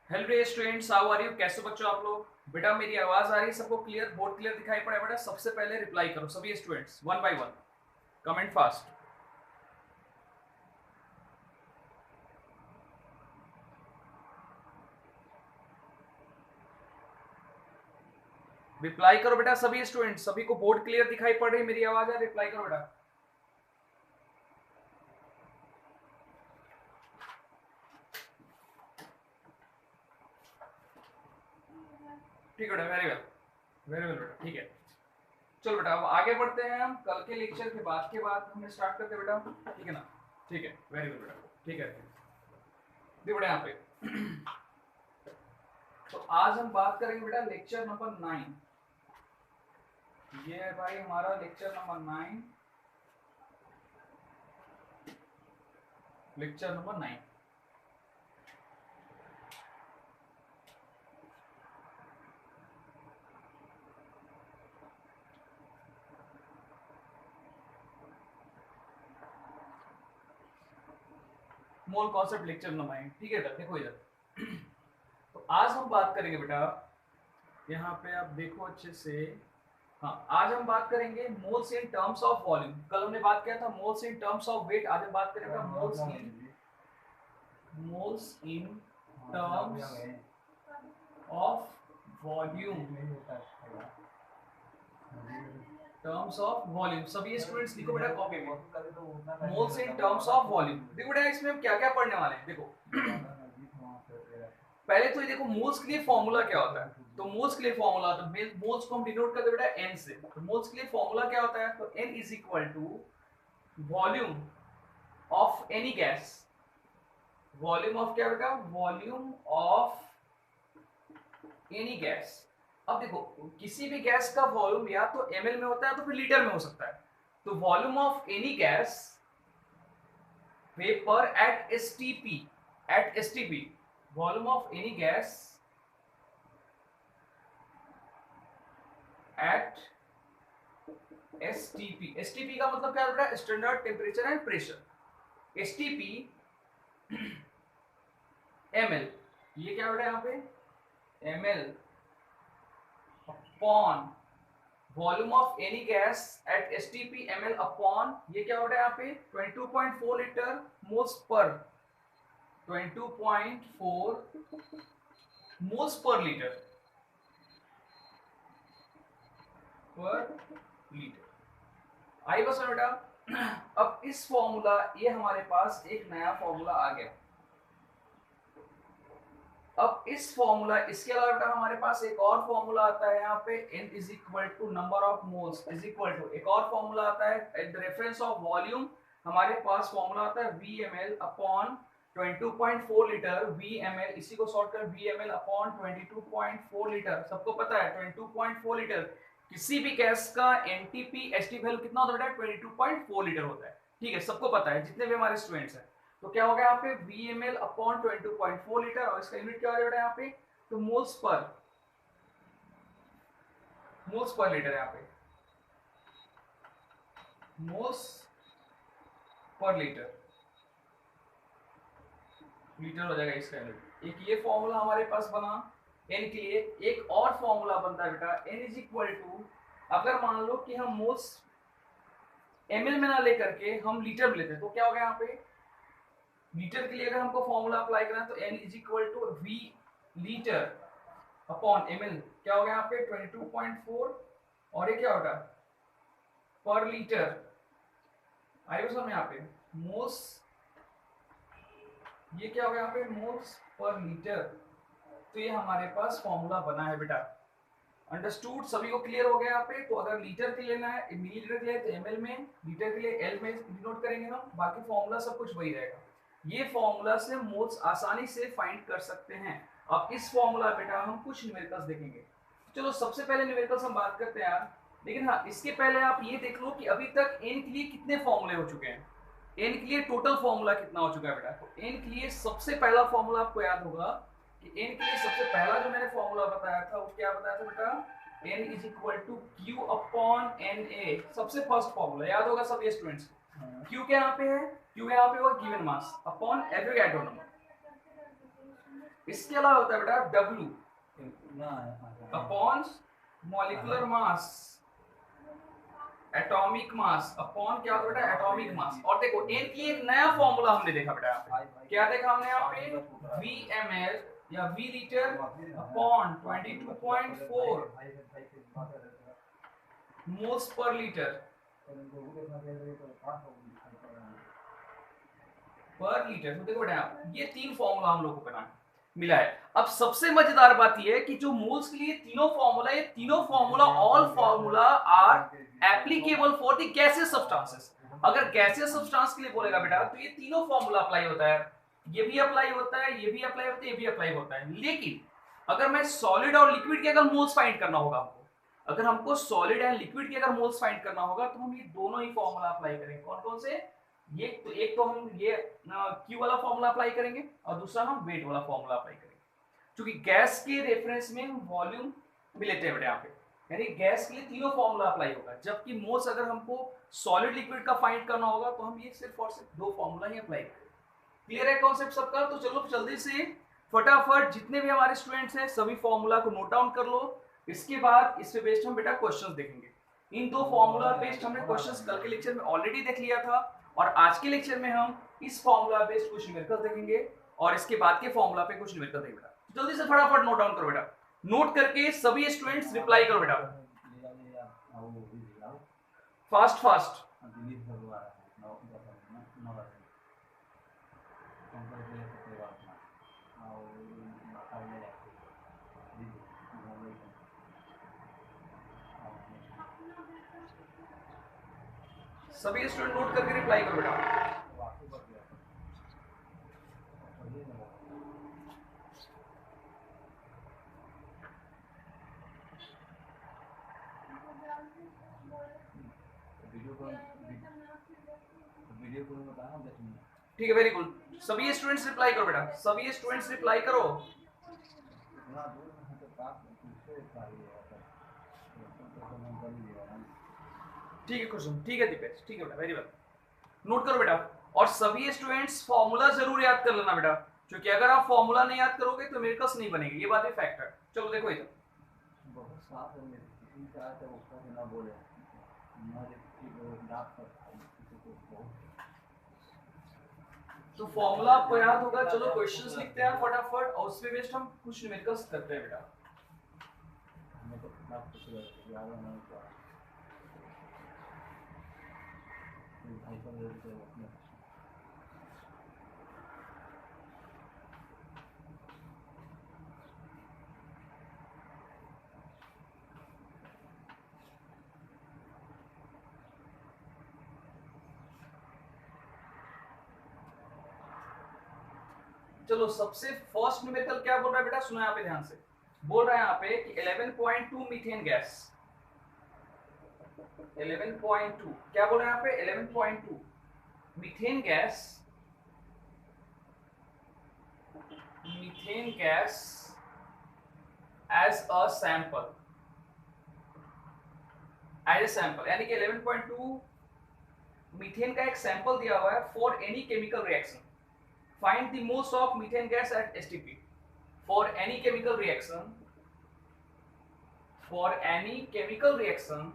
Hello day students, how are you? कैसे बच्चों आप लोग? बेटा मेरी आवाज आ रही है सबको? क्लियर, बोर्ड क्लियर दिखाई पड़ा है? बेटा सबसे पहले रिप्लाई करो सभी students, one by one comment fast. Reply करो बेटा सभी स्टूडेंट्स, सभी को बोर्ड क्लियर दिखाई पड़ रही है, मेरी आवाज है? रिप्लाई करो बेटा। ठीक है बेटा, वेरी वेल, वेरी वेल बेटा, ठीक है। चलो बेटा अब आगे बढ़ते हैं, हम कल के लेक्चर के बाद हम स्टार्ट करते हैं बेटा, ठीक है ना? ठीक है, वेरी वेल बेटा, ठीक है। देखो बेटा यहाँ पे तो आज हम बात करेंगे बेटा लेक्चर नंबर 9। ये है भाई हमारा lecture number 9, lecture number 9। Mole concept lecture number 9, ठीक है बेटा। देखो इधर तो आज हम बात करेंगे बेटा, यहाँ पे आप देखो अच्छे से। हाँ, आज हम बात करेंगे moles in terms of volume. कल हमने बात किया था moles in terms of weight, आज हम बात करेंगे moles in terms of volume. Terms of volume सभी स्टूडेंट्स लिखो बेटा कॉपी में, moles in terms of volume. देखो बेटा इसमें हम क्या क्या पढ़ने वाले हैं, देखो पहले तो ये देखो मोल्स के लिए फॉर्मूला क्या होता है। तो मोल्स के लिए फॉर्मूला, तो मोल्स को हम डिनोट करते हैं बेटा एन से। तो मोल्स के लिए फॉर्मूला क्या होता है? तो n is equal to volume of any gas. Volume of क्या बेटा? Volume of any gas. अब देखो किसी भी गैस का वॉल्यूम या तो ml में होता है तो फिर लीटर में हो सकता है। तो volume of any gas vapour at STP, at STP, volume of any gas at STP. STP का मतलब क्या है? Standard temperature and pressure. STP ml, ये क्या बेटा यहाँ पे? ml upon volume of any gas at STP ml upon, ये क्या हो रहा है यहाँ पे? 22.4 litre moles per, 22.4 moles per litre, पर लीटर। आई बस बेटा। अब इस फॉर्मूला, ये हमारे पास एक नया फॉर्मूला आ गया। अब इस फॉर्मूला, इसके अलावा बेटा हमारे पास एक और फॉर्मूला आता है यहाँ पे, n is equal to number of moles is equal to, एक और फॉर्मूला आता है at the reference of volume. हमारे पास फॉर्मूला आता है VmL अपॉन 22.4 लीटर। VmL इसी को शॉर्ट कर VmL अपॉन 22.4 लीटर। सबको पता है 22.4 लीटर किसी भी गैस का एनटीपी एसटी वैल्यू कितना होता है? 22.4 लीटर होता है। ठीक है, सबको पता है जितने भी हमारे स्टूडेंट्स हैं। तो क्या होगा यहाँ पे? VmL अपॉन 22.4 लीटर, और इसका यूनिट क्या हो जाएगा यहाँ पे? तो moles per, moles per litre, यहाँ पे मोल्स पर लीटर, लीटर हो जाएगा इसका यूनिट। एक ये फॉर्मूला हमारे पास बना n के लिए। एक और फॉर्मूला बनता है बेटा, n इज इक्वल टू, अगर मान लो कि हम मोल्स ml में ना लेकर के हम लीटर में लेते हैं, तो क्या होगा यहाँ पे? लीटर के लिए अगर हमको फॉर्मूला अप्लाई करना है तो n is equal to v litre upon ml, क्या होगा यहाँ पे? 22.4, और ये क्या होगा? पर लीटर। आइए समझ में यहाँ पे मोल्स, ये क्या होगा यहाँ पे? Moles per litre. तो ये हमारे पास फॉर्मूला बना है बेटा। अंडरस्टूड? सभी को क्लियर हो गया यहाँ पे? तो अगर लीटर के लेना है, मिलीलीटर के लिए तो ml में, लीटर के लिए L में डिनोट करेंगे हम, बाकी फॉर्मूला सब कुछ वही रहेगा। ये फॉर्मूला से मोल्स आसानी से फाइंड कर सकते हैं। अब इस फॉर्मूला बेटा हम कुछ न्यूमेरिकल्स देखेंगे। चलो सबसे पहले न्यूमेरिकल्स हम बात करते हैं यार, लेकिन हाँ इसके पहले आप ये देख लो कि अभी तक n के लिए कितने फॉर्मूले हो चुके हैं। n के लिए टोटल फॉर्मूला कितना हो चुका है बेटा? तो n के लिए सबसे पहला फॉर्मूला आपको याद होगा कि n के लिए सबसे पहला जो मैंने फॉर्मूला बताया था वो क्या बताया था बेटा? n is equal to q upon na। सबसे फर्स्ट फॉर्मूला याद होगा सब स्टूडेंट्स को। q क्या यहाँ पे है? q यहाँ पे होगा given mass upon Avogadro number. इसके अलावा होता है बेटा W upon molecular mass, atomic mass upon क्या होता है बेटा एटॉमिक मास। और देखो n की एक नया फॉर्मूला हमने देखा बेटा यहाँ पे, क्या देखा हमने यहाँ पे VmL या V litre upon 22.4 moles per litre पर लीटर। तो देखो बेटा ये तीन फॉर्मूला हम लोग को बना मिला है। अब सबसे मजेदार बात ये है कि जो मोल्स के लिए तीनों फॉर्मूला, ये तीनों formula all formula are applicable for the gaseous substances. अगर गैसियस सब्सटेंस के लिए बोलेगा बेटा तो ये तीनों फॉर्मूला अप्लाई होता है, ये भी अप्लाई होता है, ये भी अप्लाई होता है, ये भी अप्लाई होता है। लेकिन अगर मैं सॉलिड और लिक्विड के अगर मोल्स फाइंड करना होगा हमको, अगर हमको सॉलिड एंड लिक्विड के अगर मोल्स फाइंड करना होगा तो हम ये दोनों ही फॉर्मूला अप्लाई करेंगे। कौन कौन से? ये तो एक तो हम ये Q वाला फॉर्मूला अप्लाई करेंगे और दूसरा हम वेट वाला फॉर्मूला अप्लाई करेंगे। क्योंकि गैस के रेफरेंस में हम वॉल्यूम भी लेते हैं बेटा यहाँ पे, यानी गैस के लिए तीनों फॉर्मूला अप्लाई होगा। जबकि मोल्स अगर हमको सॉलिड लिक्विड का फाइंड करना होगा तो हम ये सिर्फ और सिर्फ दो फॉर्मूला ही अप्लाई करेंगे। क्लियर है कॉन्सेप्ट सबका? तो चलो जल्दी से फटाफट जितने भी हमारे स्टूडेंट्स हैं सभी फॉर्मूला को नोट डाउन कर लो। इसके बाद इस पे बेस्ड हम बेटा क्वेश्चंस देखेंगे। इन दो फॉर्मूला बेस्ड हमने क्वेश्चंस कल के लेक्चर में ऑलरेडी देख लिया था और आज के लेक्चर में हम इस फॉर्मूला बेस्ड कुछ न्यूमेरिकल देखेंगे और इसके बाद के फॉर्मूला पे कुछ न्यूमेरिकल देखेंगे बेटा। जल्दी से फटाफट नोट डाउन करो बेटा, नोट करके सभी स्टूडेंट्स रिप्लाई करो बेटा, फास्ट फास्ट। सभी स्टूडेंट नोट करके रिप्लाई करो बेटा। ठीक है, वेरी गुड। सभी स्टूडेंट्स रिप्लाई करो बेटा, सभी स्टूडेंट्स रिप्लाई करो। ठीक है क्वेश्चन, ठीक है दीपेश, ठीक है बेटा, वेरी वेल। नोट करो बेटा और सभी स्टूडेंट्स फॉर्मूला जरूर याद कर लेना बेटा, क्योंकि अगर आप फॉर्मूला नहीं याद करोगे तो मिरेकल्स नहीं बनेंगे, ये बात भी फैक्ट है। चलो देखो इधर तो फॉर्मूला आपको याद होगा। चलो क्वेश्चंस लिखते हैं फटाफट और उसपे बेस्ड हम कुछ न्यूमेरिकल्स करते हैं बेटा। चलो सबसे फर्स्ट न्यूमेरिकल क्या बोल रहा है बेटा, सुनो यहाँ पे ध्यान से। बोल रहा है यहाँ पे कि 11.2 मीथेन गैस, 11.2 क्या बोल रहा है यहाँ पे 11.2 methane gas, methane gas as a sample, as a sample, यानी कि 11.2 मीथेन का एक सैंपल दिया हुआ है for any chemical reaction. Find the moles of methane gas at STP. For any chemical reaction, for any chemical reaction,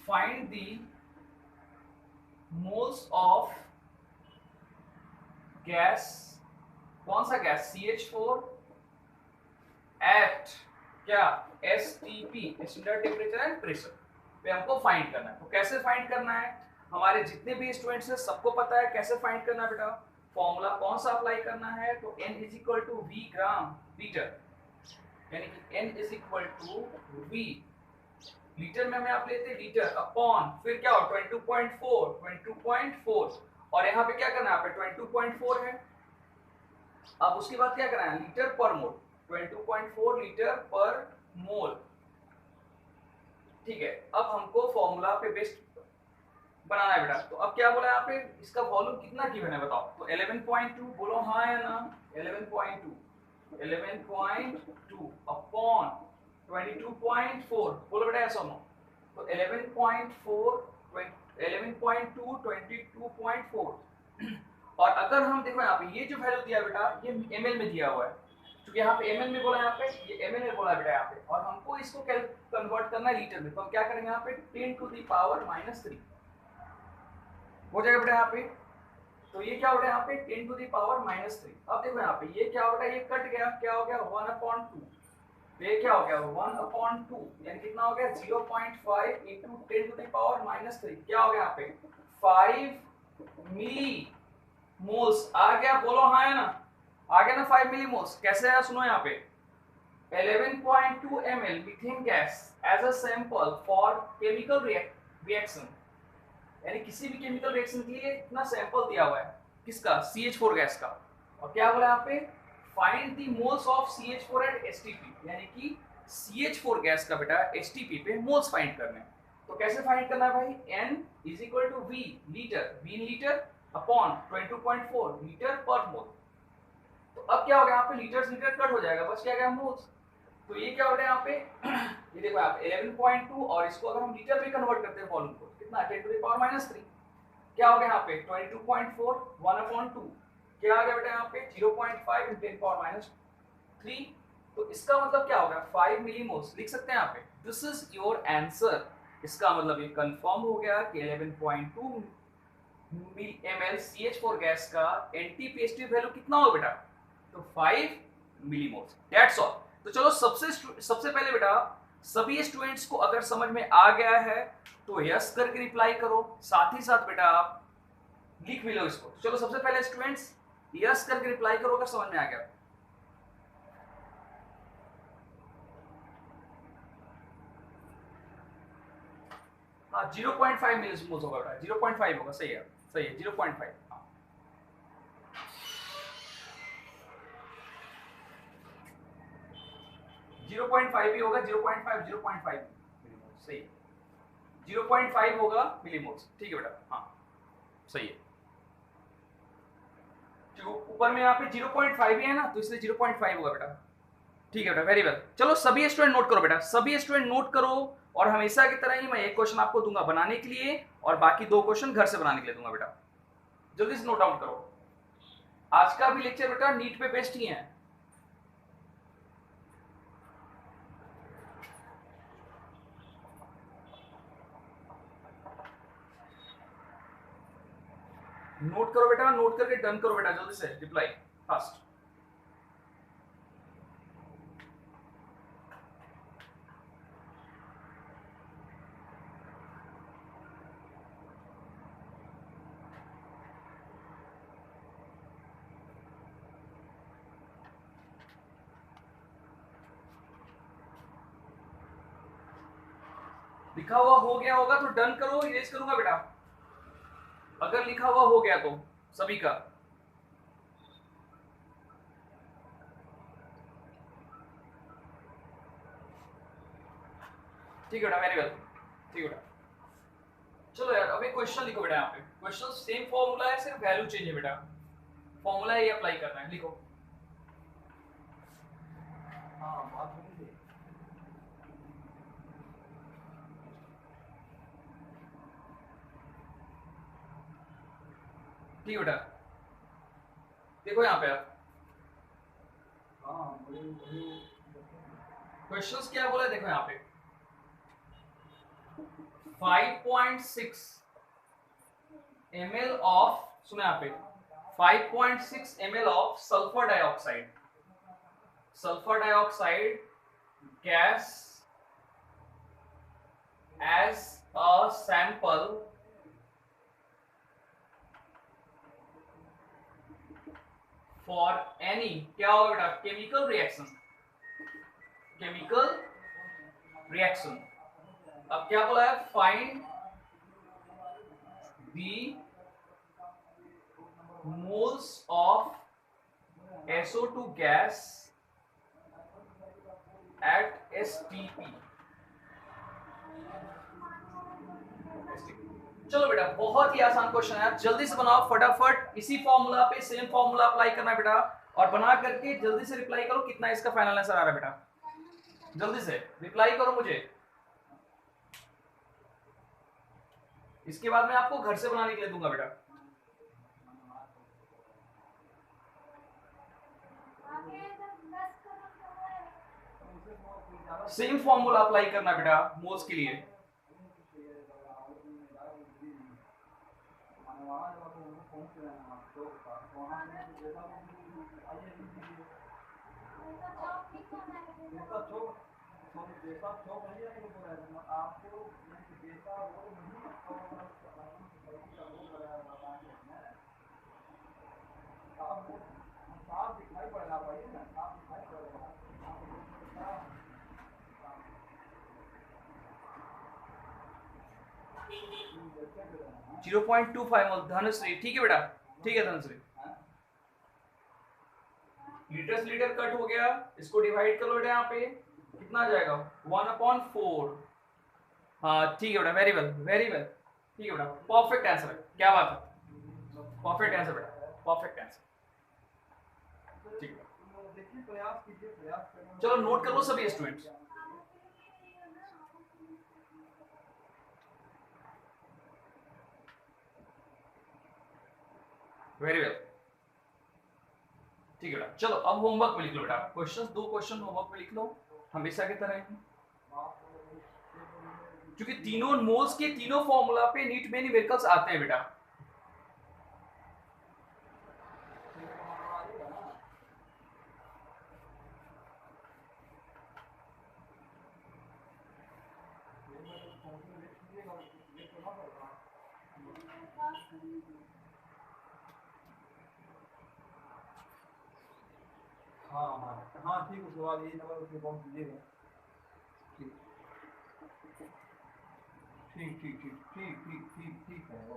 find the moles of gas, कौन सा gas CH4 at क्या STP, standard temperature and pressure पे हमको find करना है। तो कैसे find करना है, हमारे जितने भी स्टूडेंट्स हैं सबको पता है कैसे फाइंड करना है बेटा। फॉर्मूला कौन सा अप्लाई करना है, तो N = V ग्राम लीटर, यानी कि N = V लीटर में हमें आप लेते हैं लीटर अपॉन फिर क्या हो 22.4 और यहाँ पे क्या करना है, यहाँ पे 22.4 है। अब उसके बाद क्या करना है, लीटर पर मोल, 22.4 लीटर पर मोल। ठीक है, अब हमको फॉर्मूला पे बेस्ड बनाना है बेटा। तो अब क्या बोला यहाँ पे, इसका वॉल्यूम कितना गिवन है बताओ। तो 11.2 बोलो हाँ या ना, 11.2 अपॉन 22.4 बोलो बेटा ऐसा नो। तो 11.4 11.2 22.4। और अगर हम देखो यहाँ पे ये जो वैल्यू दिया बेटा ये ml में दिया हुआ है, क्योंकि यहाँ पे ml में बोला, यहाँ पे ये ml में बोला बेटा यहाँ पे, और हमको इसको कन्वर्ट करना है लीटर में, तो हम क्या करेंगे यहाँ पे 10 टू द पावर -3 हो जाएगा बेटा यहाँ पे। तो ये क्या हो गया यहाँ पे 10 टू द पावर -3। अब देखो यहाँ पे ये क्या हो गया, ये कट गया, क्या हो गया 1/2, तो ये क्या हो गया 1/2, यानी कितना हो गया 0.5 इंटू 10 टू द पावर -3, क्या हो गया यहाँ पे 5 मिली मोल्स आ गया, बोलो हाँ है ना, आ गया ना 5 मिली मोल्स। कैसे आया सुनो यहाँ पे 11.2 ml methane gas as a sample for chemical reaction, यानी किसी भी केमिकल रिएक्शन के लिए इतना सैंपल दिया हुआ है किसका CH4 गैस का, और क्या बोला यहाँ पे find the moles of CH4 at STP, यानी कि CH4 गैस का बेटा STP पे मोल्स फाइंड करने। तो कैसे फाइंड करना है भाई, N is equal to V litre, V litre upon 22.4 litre per mole. तो अब क्या हो गया यहाँ पे लीटर कट हो जाएगा, बस क्या गया मोल्स। तो ये क्या हो रहा है यहाँ पे ये देखो आप 11.2, और इसको अगर हम लीटर में कन्वर्ट करते हैं वॉल्यूम को कितना 10 टू द पावर -3, क्या हो गया यहाँ पे 22.4 1/2, क्या आ गया बेटा यहाँ पे 0.5 × 10 पावर -3। तो इसका मतलब क्या होगा 5 मिलीमोल्स लिख सकते हैं यहाँ पे, दिस इज योर आंसर। इसका मतलब ये कंफर्म हो गया कि 11.2 ml CH4 गैस का NT/PST वैल्यू कितना हो बेटा, तो 5 मिलीमोल्स, दैट्स ऑल। तो चलो सबसे पहले बेटा सभी स्टूडेंट्स को अगर समझ में आ गया है तो यस करके रिप्लाई करो, साथ ही साथ बेटा आप लिख भी लो इसको। चलो सबसे पहले स्टूडेंट्स यस करके रिप्लाई करो अगर समझ में आ गया। हाँ 0.5 मिलीमोल्स होगा बेटा, 0.5 होगा, सही है 0.5। 0.5 ही होगा, 0.5 मिलीमोल्स, सही है 0.5 होगा मिलीमोल्स, ठीक है बेटा, हाँ सही है। ऊपर में यहाँ पे 0.5 ही है ना, तो इसलिए 0.5 होगा बेटा, ठीक है बेटा, वेरी वेल। चलो सभी स्टूडेंट नोट करो बेटा, सभी स्टूडेंट नोट करो, और हमेशा की तरह ही मैं एक क्वेश्चन आपको दूंगा बनाने के लिए और बाकी 2 क्वेश्चन घर से बनाने के लिए दूंगा बेटा, जल्दी से नोट डाउन करो। आज का भी लेक्चर बेटा नीट पे बेस्ट ही है। नोट करो बेटा, नोट करके डन करो बेटा, जल्दी से रिप्लाई फास्ट। लिखा हुआ हो गया होगा तो डन करो, इरेज करूंगा बेटा अगर लिखा हुआ हो गया तो सभी का। ठीक है बेटा, वेरी वेल, ठीक है बेटा। चलो यार अभी क्वेश्चन लिखो बेटा, यहाँ पे क्वेश्चन सेम फॉर्मूला है, सिर्फ वैल्यू चेंज है बेटा, फॉर्मूला ये अप्लाई करना है, लिखो। हाँ बात होगी, ठीक है बेटा, देखो यहाँ पे आप क्वेश्चंस क्या बोला है, देखो यहाँ पे 5.6 ml ऑफ, सुनो यहाँ पे 5.6 ml of sulphur dioxide gas as a sample for any, क्या होगा बेटा केमिकल रिएक्शन। अब क्या बोला है, find the moles of SO2 gas at STP। चलो बेटा बहुत ही आसान क्वेश्चन है, जल्दी से बनाओ फटाफट, इसी फॉर्मूला पे सेम फॉर्मूला अप्लाई करना है बेटा, और बना करके जल्दी से रिप्लाई करो कितना इसका फाइनल आंसर आ रहा है बेटा, जल्दी से रिप्लाई करो मुझे। इसके बाद मैं आपको घर से बनाने के लिए दूंगा बेटा। सेम फॉर्मूला अप्लाई करना बेटा मोल्स के लिए। Zero point two five mole Dhanashree, ठीक है बेटा, ठीक है धनश्री। लीटर से लीटर कट हो गया, इसको डिवाइड कर लो बेटा, यहाँ पे कितना आ जाएगा 1/4। हाँ ठीक है बेटा, वेरी वेल वेरी वेल, ठीक है बेटा, परफेक्ट आंसर है, क्या बात है, परफेक्ट आंसर बेटा, परफेक्ट आंसर, ठीक है। चलो नोट कर लो सभी स्टूडेंट्स। वेरी वेल, ठीक है बेटा। चलो अब होमवर्क में लिख लो बेटा, क्वेश्चंस, 2 क्वेश्चन होमवर्क में लिख लो हमेशा की तरह, क्योंकि तीनों मोल्स के तीनों फॉर्मूला पे नीट में न्यूमेरिकल्स आते हैं बेटा। हाँ ठीक, उसके बाद ये नंबर उसके पहुंच दीजिएगा। ठीक ठीक ठीक ठीक ठीक ठीक ठीक ठीक है वो,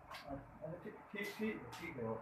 अच्छा ठीक ठीक ठीक ठीक है वो।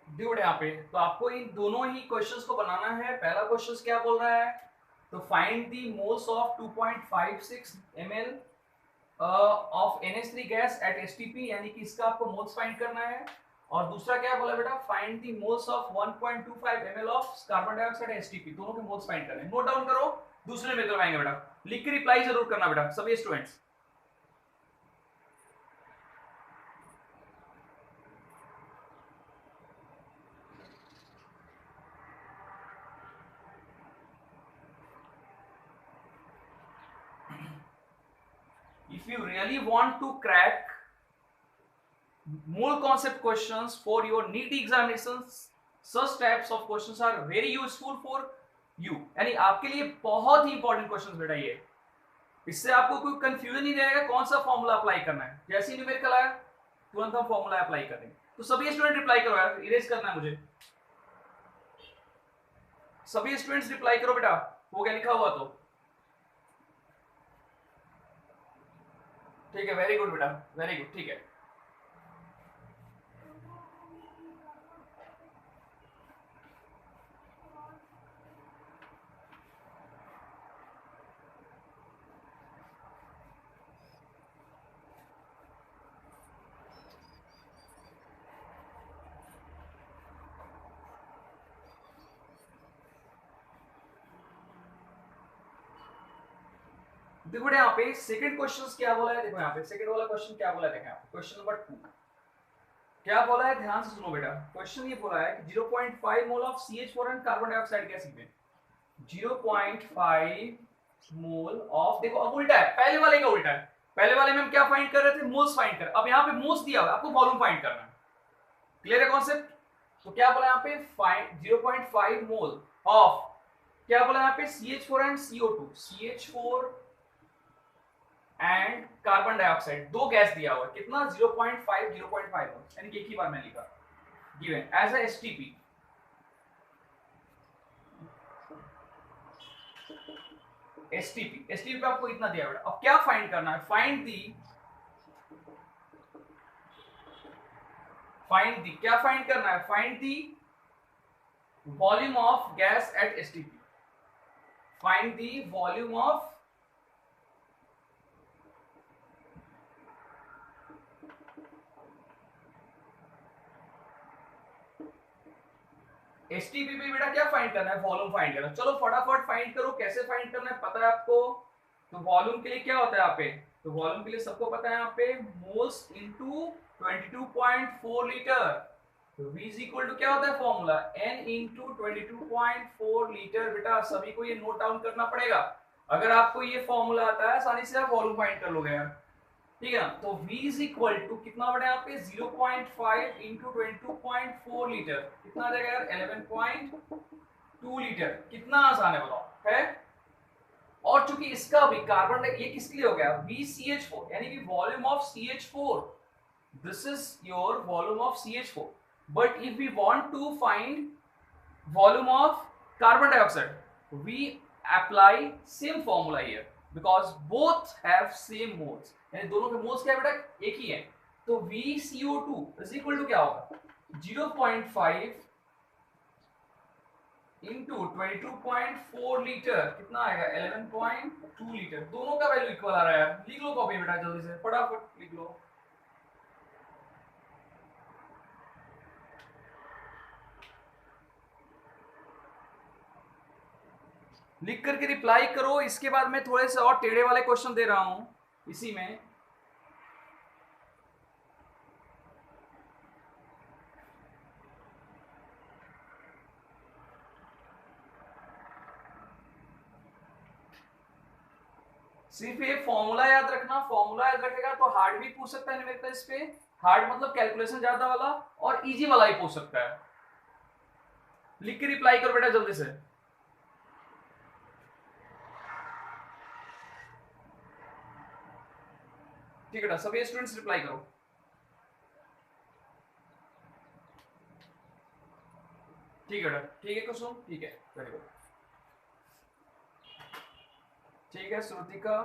देखो यहाँ पे, तो आपको इन दोनों ही क्वेश्चंस को बनाना है। पहला क्वेश्चन क्या बोल रहा है, तो find the moles of 2.56 ml of NH3 gas at STP, यानी कि इसका आपको मोल्स फाइंड करना है। और दूसरा क्या बोला बेटा, find the moles of 1.25 ml of carbon dioxide STP, दोनों के मोल्स फाइंड करने हैं। नोट डाउन करो, दूसरे में करवाएंगे बेटा, लिख के रिप्लाई जरूर करना बेटा सभी students. If you really want to crack mole concept questions for your NEET examinations, such types of questions are very useful for you, यानी आपके लिए बहुत ही इंपॉर्टेंट क्वेश्चंस बेटा ये। इससे आपको कोई कंफ्यूजन नहीं रहेगा कौन सा फॉर्मूला अप्लाई करना है। जैसे ही न्यूमेरिकल आया तुरंत हम फॉर्मूला अप्लाई कर देंगे। तो सभी स्टूडेंट रिप्लाई करो यार, इरेज करना है मुझे। सभी स्टूडेंट्स रिप्लाई करो बेटा, हो गया लिखा हुआ तो ठीक है, वेरी गुड बेटा, वेरी गुड, ठीक है। देखो यहाँ पे सेकंड क्वेश्चन क्या बोला है, देखो यहाँ पे सेकंड वाला क्वेश्चन क्या बोला है, देखो यहाँ पे क्वेश्चन नंबर 2 क्या बोला है, ध्यान से सुनो बेटा। क्वेश्चन ये बोला है कि 0.5 mole of CH4 and carbon dioxide gas में 0.5 मोल ऑफ, देखो अब उल्टा है, पहले वाले का उल्टा है। पहले वाले में हम क्या फाइंड कर रहे थे, मोल्स फाइंड कर, अब यहाँ पे मोल्स दिया हुआ है, आपको वॉल्यूम फाइंड करना है। क्लियर है कॉन्सेप्ट? तो क्या बोला यहाँ पे, फाइंड 0.5 मोल ऑफ, क्या बोला यहाँ पे, CH4 and CO2, CH4 and carbon dioxide, दो गैस दिया हुआ है, कितना 0.5 मोल, यानी कि एक ही बार में लिखा, given as a STP। STP पे आपको इतना दिया बेटा। अब क्या फाइंड करना है, क्या फाइंड करना है, find the volume of gas at STP, find the volume of STP पे बेटा क्या फाइंड करना है, वॉल्यूम फाइंड करना है। चलो फटाफट फाइंड करो, कैसे फाइंड करना है पता है आपको। तो वॉल्यूम के लिए क्या होता है यहाँ पे, तो वॉल्यूम के लिए सबको पता है यहाँ पे, मोल्स इनटू 22.4 लीटर। तो V इज इक्वल टू क्या होता है फॉर्मूला, N इंटू 22.4 लीटर। बेटा सभी को ये नोट डाउन करना पड़ेगा, अगर आपको ये फॉर्मूला आता है आसानी से आप वॉल्यूम फाइंड कर लोगे यार, ठीक है ना। तो V इज इक्वल टू कितना बड़ा यहाँ पे, 0.5 इंटू 22.4 लीटर, कितना आ जाएगा यार, 11.2 लीटर। कितना आसान है बताओ, है। और चूंकि इसका भी कार्बन, ये किसके लिए हो गया, VCH4, यानी कि volume of CH4, this is your volume of CH4, but if we want to find volume of carbon dioxide we apply same formula here because both have same moles, यानी दोनों के मोल्स क्या है बेटा, एक ही है। तो VCO2 is equal to क्या होगा, 0.5 इंटू 22.4 लीटर, कितना आएगा 11.2 लीटर। दोनों का वैल्यू इक्वल आ रहा है यार, लिख लो कॉपी बेटा जल्दी से, फटाफट लिख लो। लिख करके रिप्लाई करो, इसके बाद मैं थोड़े से और टेढ़े वाले क्वेश्चन दे रहा हूं इसी में। सिर्फ ये फॉर्मूला याद रखना, फॉर्मूला याद रखेगा तो हार्ड भी पूछ सकता है न्यूमेरिकल इस पे, हार्ड मतलब कैलकुलेशन ज्यादा वाला, और इजी वाला ही पूछ सकता है। लिख के रिप्लाई करो बेटा जल्दी से। ठीक है बेटा, सभी स्टूडेंट्स रिप्लाई करो। ठीक है बेटा, ठीक है कुसुम, ठीक है, वेरी गुड। ठीक है श्रुतिका,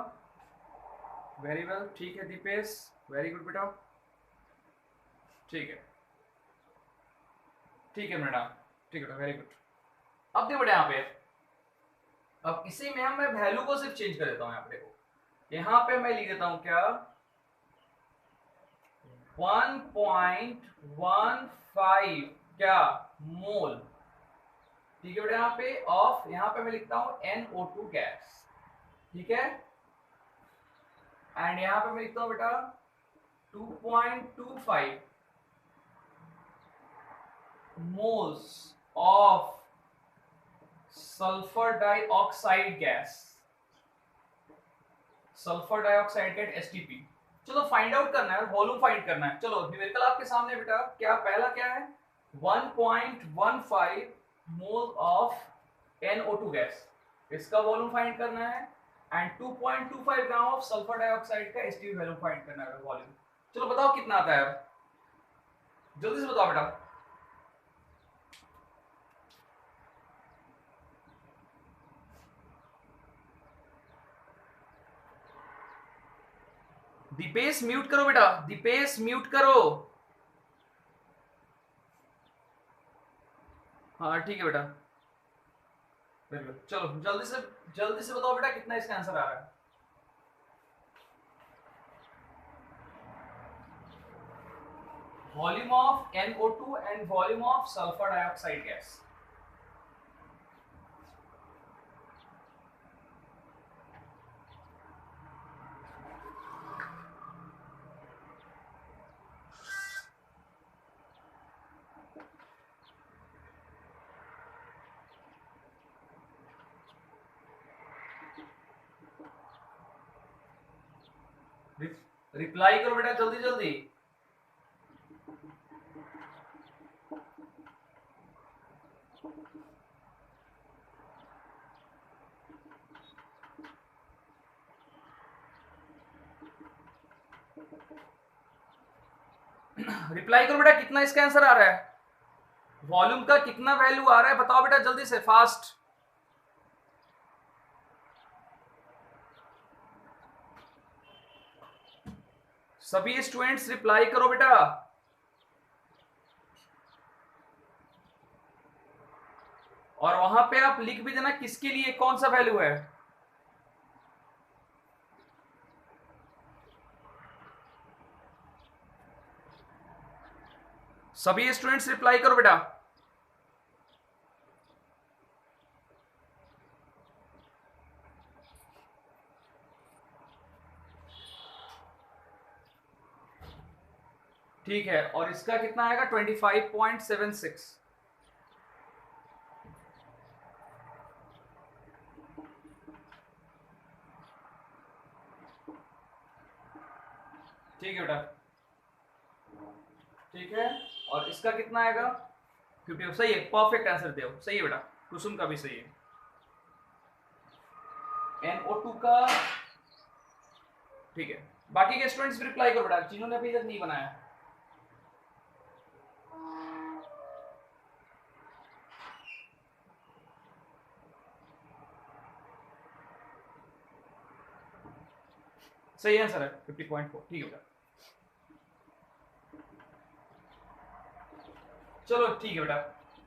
वेरी वेल, ठीक है दीपेश, वेरी गुड बेटा, ठीक है, ठीक है मैडम, ठीक है बेटा, वेरी गुड। अब देखो बेटा यहाँ पे, अब इसी में हम, मैं वैल्यू को सिर्फ चेंज कर देता हूँ, यहाँ पे देखो, यहाँ पे मैं लिख देता हूँ क्या, 1.15 क्या मोल, ठीक है बेटा, यहाँ पे ऑफ, यहाँ पे मैं लिखता हूँ NO2 गैस, ठीक है, एंड यहाँ पे मैं लिखता हूँ बेटा 2.25 moles of sulphur dioxide gas, sulphur dioxide gas STP। चलो फाइंड आउट करना है, वॉल्यूम फाइंड करना है। चलो न्यूमेरिकल आपके सामने बेटा, क्या पहला क्या है, 1.15 मोल ऑफ NO2 गैस, इसका वॉल्यूम फाइंड करना है, and 2.25 gram of sulphur dioxide का STP वैल्यू फाइंड करना है वॉल्यूम। चलो बताओ कितना आता है, जल्दी से बताओ बेटा। दीपेश म्यूट करो बेटा, दीपेश म्यूट करो। हाँ ठीक है बेटा, चलो जल्दी से बताओ बेटा कितना इसका आंसर आ रहा है। Volume of NO2 and volume of sulphur dioxide gas, reply करो बेटा जल्दी जल्दी। रिप्लाई करो बेटा, कितना इसका आंसर आ रहा है, वॉल्यूम का कितना वैल्यू आ रहा है बताओ बेटा जल्दी से, फास्ट। सभी स्टूडेंट्स रिप्लाई करो बेटा। और वहां पे आप लिख भी देना किसके लिए कौन सा वैल्यू है। सभी स्टूडेंट्स रिप्लाई करो बेटा। ठीक है, और इसका कितना आएगा 25.76। ठीक है बेटा, ठीक है, और इसका कितना आएगा 50। सही है, परफेक्ट आंसर दो, सही है बेटा, कुसुम का भी सही है। NO2 का ठीक है, बाकी के स्टूडेंट्स भी रिप्लाई करो बेटा जिन्होंने अभी तक नहीं बनाया। सही आंसर है 50.4। ठीक है बेटा, चलो ठीक है बेटा।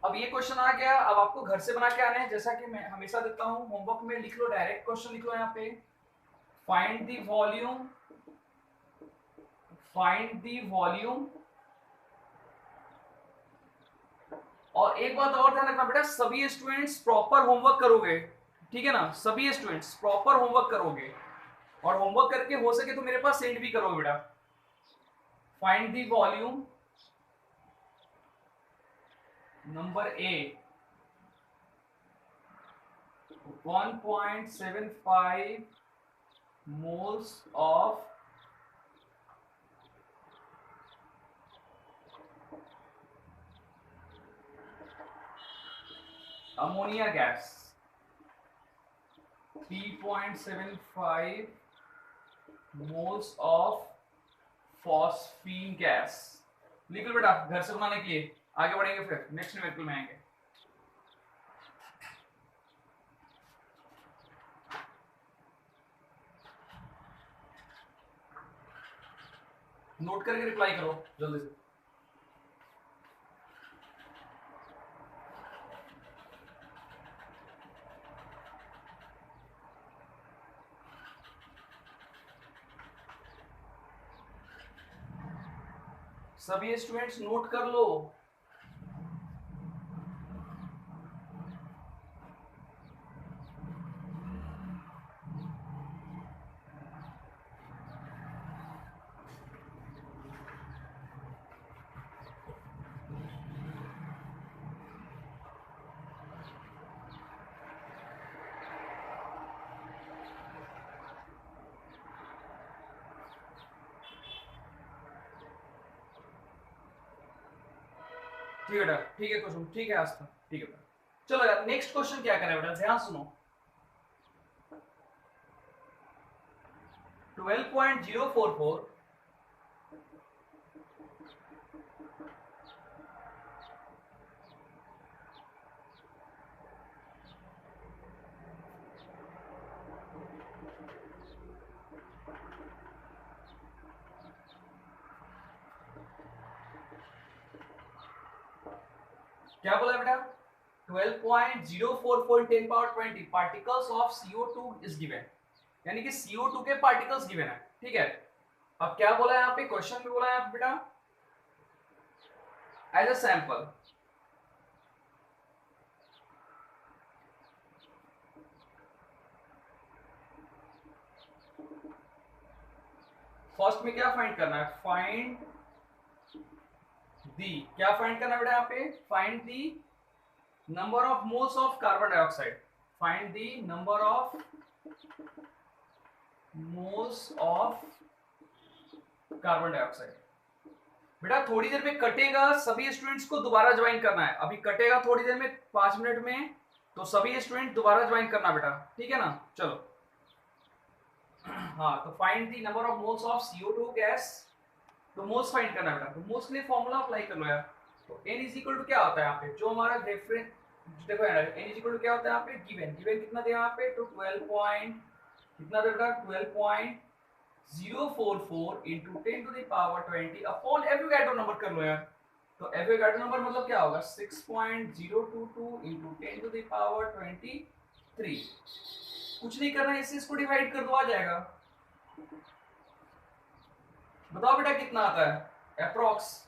अब ये क्वेश्चन आ गया, अब आपको घर से बना के आने हैं, जैसा कि मैं हमेशा देता हूं होमवर्क में, लिख लो डायरेक्ट क्वेश्चन लिख लो यहाँ पे, find the volume, find the volume. और एक बात और ध्यान रखना बेटा, सभी स्टूडेंट्स प्रॉपर होमवर्क करोगे, ठीक है ना, सभी स्टूडेंट्स प्रॉपर होमवर्क करोगे, और होमवर्क करके हो सके तो मेरे पास सेंड भी करोगे बेटा। Find the volume number A 1.75 moles of ammonia gas, 3.75 moles of phosphine gas। लिख लो बेटा घर से बनाने के लिए, आगे बढ़ेंगे फिर नेक्स्ट न्यूमेरिकल में आएंगे। नोट करके रिप्लाई करो जल्दी से। सभी स्टूडेंट्स नोट कर लो। ठीक है बेटा, ठीक है क्वेश्चन, ठीक है आज तक, ठीक है बेटा। चलो यार नेक्स्ट क्वेश्चन क्या करें बेटा, ध्यान सुनो। 12.044 क्या बोला बेटा, 12.044 10 power 20 particles of CO2 is given, यानी कि CO2 के पार्टिकल्स गिवन है, ठीक है। अब क्या बोला है यहाँ पे, क्वेश्चन में बोला है बेटा एज अ सैंपल, फर्स्ट में क्या फाइंड करना है, फाइंड दी, क्या फाइंड करना है बेटा यहाँ पे, find the number of moles of carbon dioxide, find the number of moles of carbon dioxide. बेटा थोड़ी देर में कटेगा, सभी स्टूडेंट्स को दोबारा ज्वाइन करना है। अभी कटेगा थोड़ी देर में, 5 मिनट में, तो सभी स्टूडेंट दोबारा ज्वाइन करना बेटा, ठीक है ना। चलो हाँ, तो find the number of moles of CO2 gas. तो मोल्स फाइंड करना बेटा, तो मोल्स के लिए फॉर्मूला अप्लाई कर लो यार। तो n इज इक्वल टू क्या होता है यहाँ पे, जो हमारा रेफरेंस, देखो यार n इज इक्वल टू क्या होता है यहाँ पे, गिवन कितना दिया यहाँ पे, तो 12 पॉइंट कितना दे बेटा, 12.044 into 10 to the power 20 upon Avogadro number कर लो यार। तो एवोगाड्रो नंबर मतलब क्या होगा, 6.022 into 10 to the power 23। कुछ नहीं करना है, इसको डिवाइड कर दो, आ जाएगा। बताओ बेटा कितना आता है अप्रोक्स।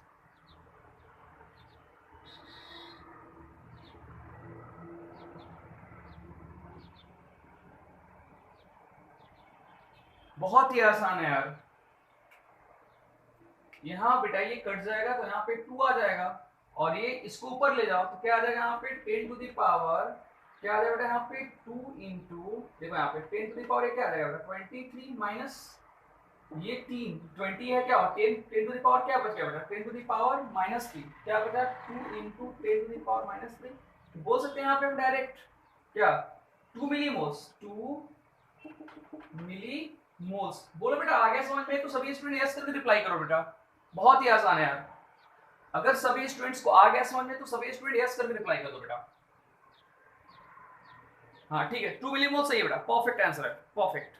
बहुत ही आसान है यार। यहाँ बेटा ये कट जाएगा तो यहाँ पे 2 आ जाएगा, और ये इसको ऊपर ले जाओ तो क्या आ जाएगा यहाँ पे 10 टू द पावर, क्या आ जाएगा बेटा यहाँ पे 2 इंटू, देखो यहाँ पे 10 टू द पावर क्या आ जाएगा 23 माइनस ये 3, 20 है क्या, और 10 टू द पावर क्या बच गया बेटा, 10 टू द पावर माइनस 3, क्या बचा 2 into 10 to the power minus 3। बोल सकते हैं यहाँ पे हम डायरेक्ट क्या, 2 मिलीमोल्स, 2 मिलीमोल्स। बोलो बेटा आ गया समझ में, तो सभी स्टूडेंट यस करके रिप्लाई करो बेटा, बहुत ही आसान है यार। अगर सभी स्टूडेंट्स को आ गया समझ में तो सभी स्टूडेंट यस करके रिप्लाई कर दो बेटा। हाँ ठीक है, 2 मिलीमोल सही है बेटा, परफेक्ट आंसर है, परफेक्ट।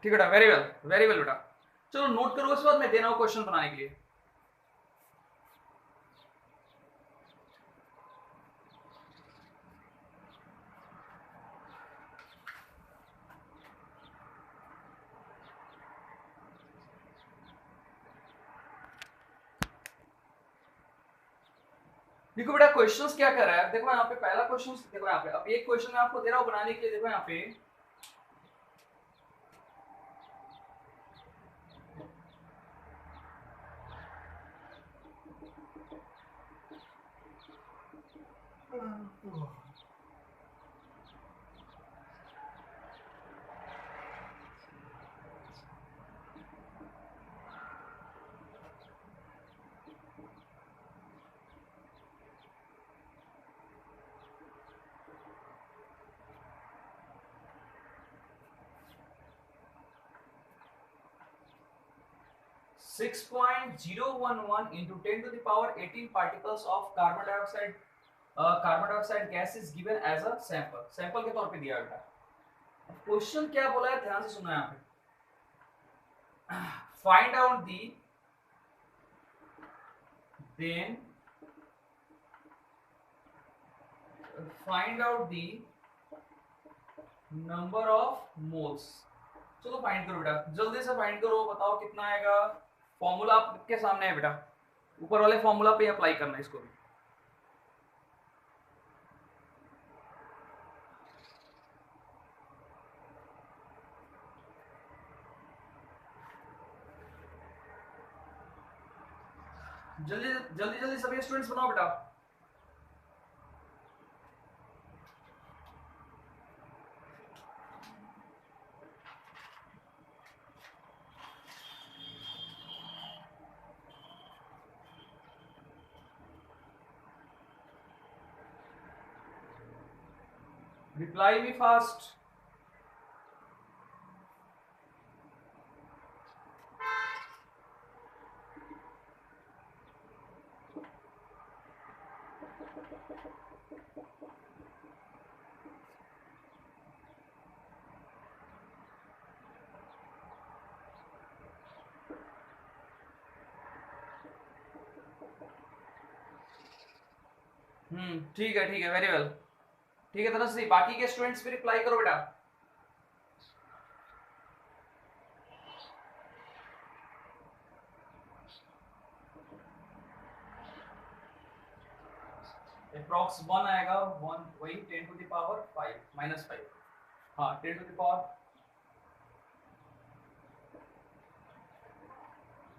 ठीक है बेटा, वेरी वेल बेटा। चलो नोट करो, उसके बाद मैं दे रहा हूं क्वेश्चन बनाने के लिए। देखो बेटा क्वेश्चंस क्या कर रहा है, देखो यहाँ पे पहला क्वेश्चन, देखो यहाँ पे अब एक क्वेश्चन मैं आपको दे रहा हूँ बनाने के लिए, देखो यहाँ पे six 6.011 into 10 to the power 18 particles of carbon dioxide gas is given as a sample, sample के तौर पे दिया बेटा। क्वेश्चन क्या बोला है ध्यान से सुनो यहाँ पे, find out the, then find out the number of moles। चलो फाइंड करो बेटा, जल्दी से फाइंड करो, बताओ कितना आएगा। फॉर्मूला आपके सामने है बेटा, ऊपर वाले फॉर्मूला पे अप्लाई करना है इसको भी। जल्दी जल्दी जल्दी सभी स्टूडेंट्स बनाओ बेटा। Reply me fast। ठीक है वेरी वेल, ठीक है तरह से बाकी के स्टूडेंट्स भी रिप्लाई करो बेटा। अप्रॉक्स 1 आएगा, 1 वही 10 टू द पावर 5 माइनस 5, हाँ 10 टू द पावर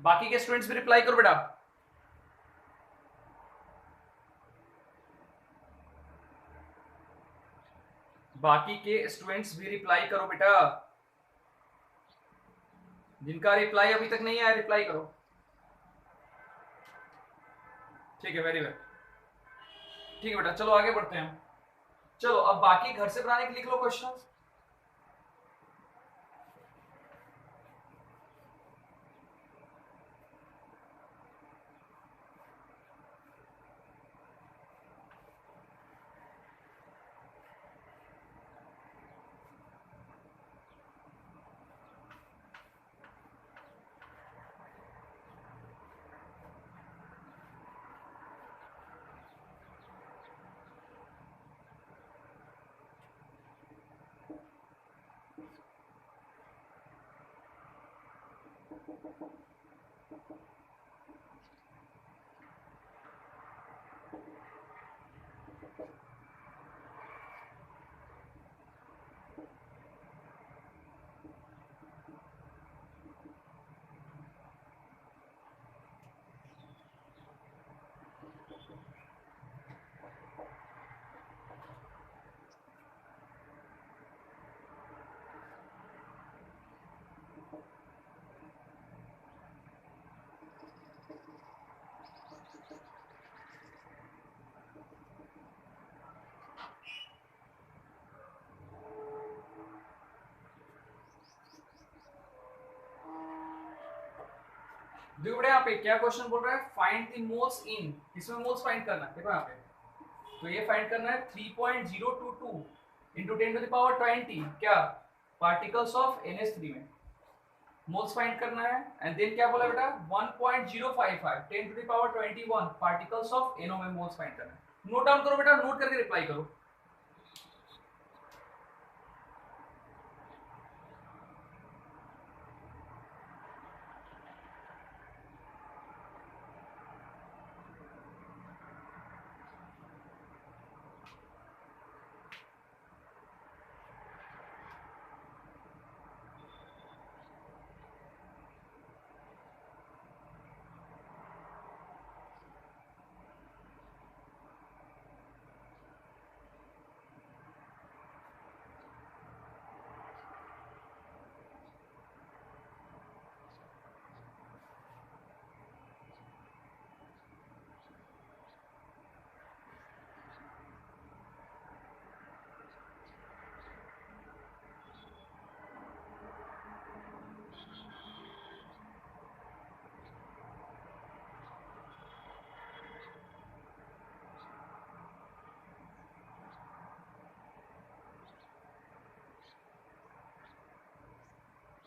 बाकी के स्टूडेंट्स भी रिप्लाई करो बेटा। बाकी के स्टूडेंट्स भी रिप्लाई करो बेटा। जिनका रिप्लाई अभी तक नहीं आया रिप्लाई करो। ठीक है, वेरी वेल। ठीक है बेटा, चलो आगे बढ़ते हैं। चलो अब बाकी घर से बनाने के लिख लो क्वेश्चन। देखो बेटा यहाँ पे क्या क्वेश्चन बोल रहा है, फाइंड द मोल्स इन, इसमें मोल्स फाइंड करना है। देखो यहाँ पे तो ये फाइंड करना है 3.022 इंटू 10 टू द पावर 20 क्या पार्टिकल्स ऑफ NH3 में मोल्स फाइंड करना है। एंड देन क्या बोला बेटा 1.055 10 to the power 21 particles of NO में मोल्स फाइंड करना है। नोट डाउन करो बेटा, नोट करके रिप्लाई करो।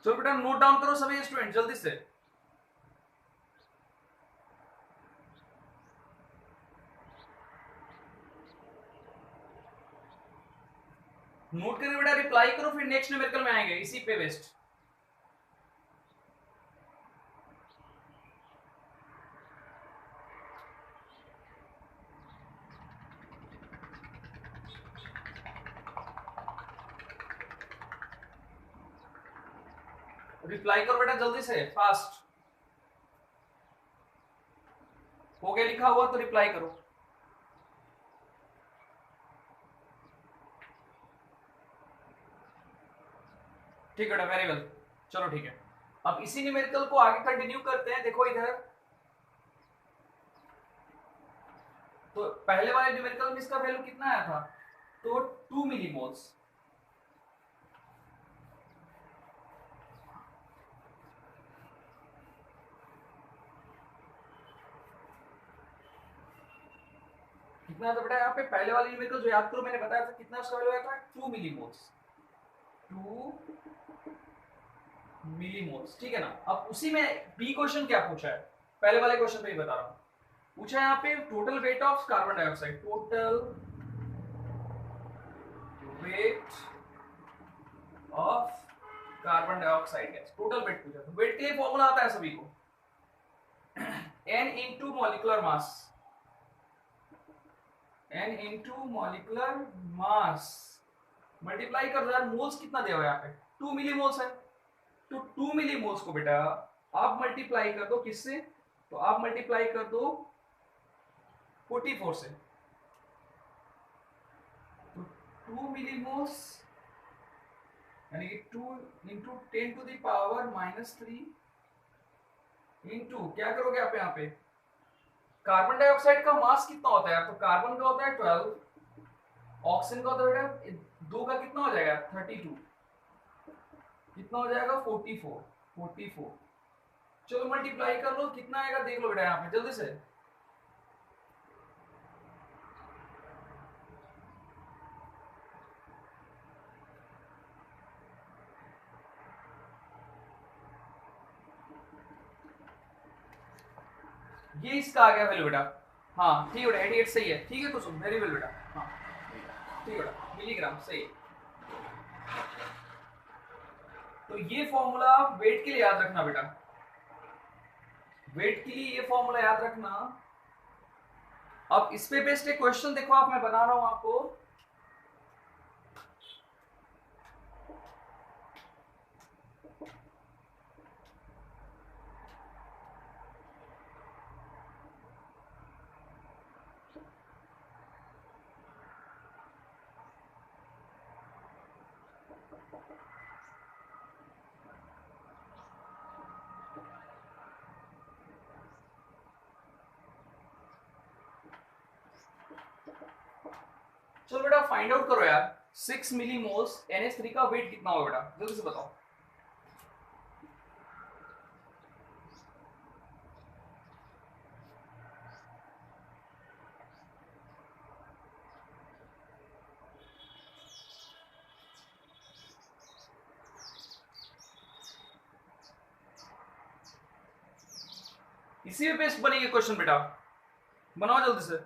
चलो बेटा नोट डाउन करो सभी स्टूडेंट जल्दी से। नोट करके बेटा रिप्लाई करो, फिर नेक्स्ट न्यूमेरिकल में आएंगे इसी पे बेस्ट। रिप्लाई करो बेटा जल्दी से, फास्ट हो गया लिखा हुआ तो रिप्लाई करो। ठीक है बेटा, वेरी वेल। चलो ठीक है, अब इसी न्यूमेरिकल को आगे कंटिन्यू करते हैं। देखो इधर तो पहले वाले न्यूमेरिकल में इसका वैल्यू कितना आया था, तो 2 मिलीमोल्स। कितना था बेटा यहाँ पे पहले वाले न्यूमेरिकल जो याद करो मैंने बताया था कितना उसका वैल्यू आया था 2 मिलीमोल्स। 2 मिलीमोल्स, ठीक है ना। अब उसी में बी क्वेश्चन क्या पूछा है, पहले वाले क्वेश्चन पे ही बता रहा हूं। पूछा है यहाँ पे total weight of carbon dioxide, total weight of carbon dioxide gas, total weight पूछा। तो वेट के लिए फॉर्मूला आता है सभी को, n into molecular mass, n into molecular mass multiply कर दो यार, मोल्स कितना दिया हुआ है यहाँ पे 2 मिलीमोल्स है। तो 2 मिलीमोल्स को बेटा आप मल्टीप्लाई कर दो किससे, तो आप मल्टीप्लाई कर दो 44 से, तो 2 मिलीमोल्स यानी कि 2 into 10 to the power -3 into क्या करोगे आप यहाँ पे, कार्बन डाइऑक्साइड का मास कितना होता है, तो कार्बन का होता है 12, ऑक्सीजन का होता है 2 का कितना हो जाएगा 32, कितना हो जाएगा 44। चलो मल्टीप्लाई कर लो, कितना आएगा देख लो बेटा यहाँ पे जल्दी से। ये इसका आ गया वैल्यू बेटा, हाँ ठीक है बेटा 88 सही है, ठीक है तो सुन वेरी वेल बेटा, हाँ ठीक है बेटा मिलीग्राम सही है। तो ये फॉर्मूला वेट के लिए याद रखना बेटा, वेट के लिए ये फॉर्मूला याद रखना। अब इस पे बेस्ड एक क्वेश्चन देखो आप, मैं बना रहा हूं आपको, चलो बेटा फाइंड आउट करो यार 6 मिलीमोल्स NH3 का वेट कितना होगा बेटा जल्दी से बताओ। इसी पे बेस्ड बनेगी क्वेश्चन बेटा, बनाओ जल्दी से।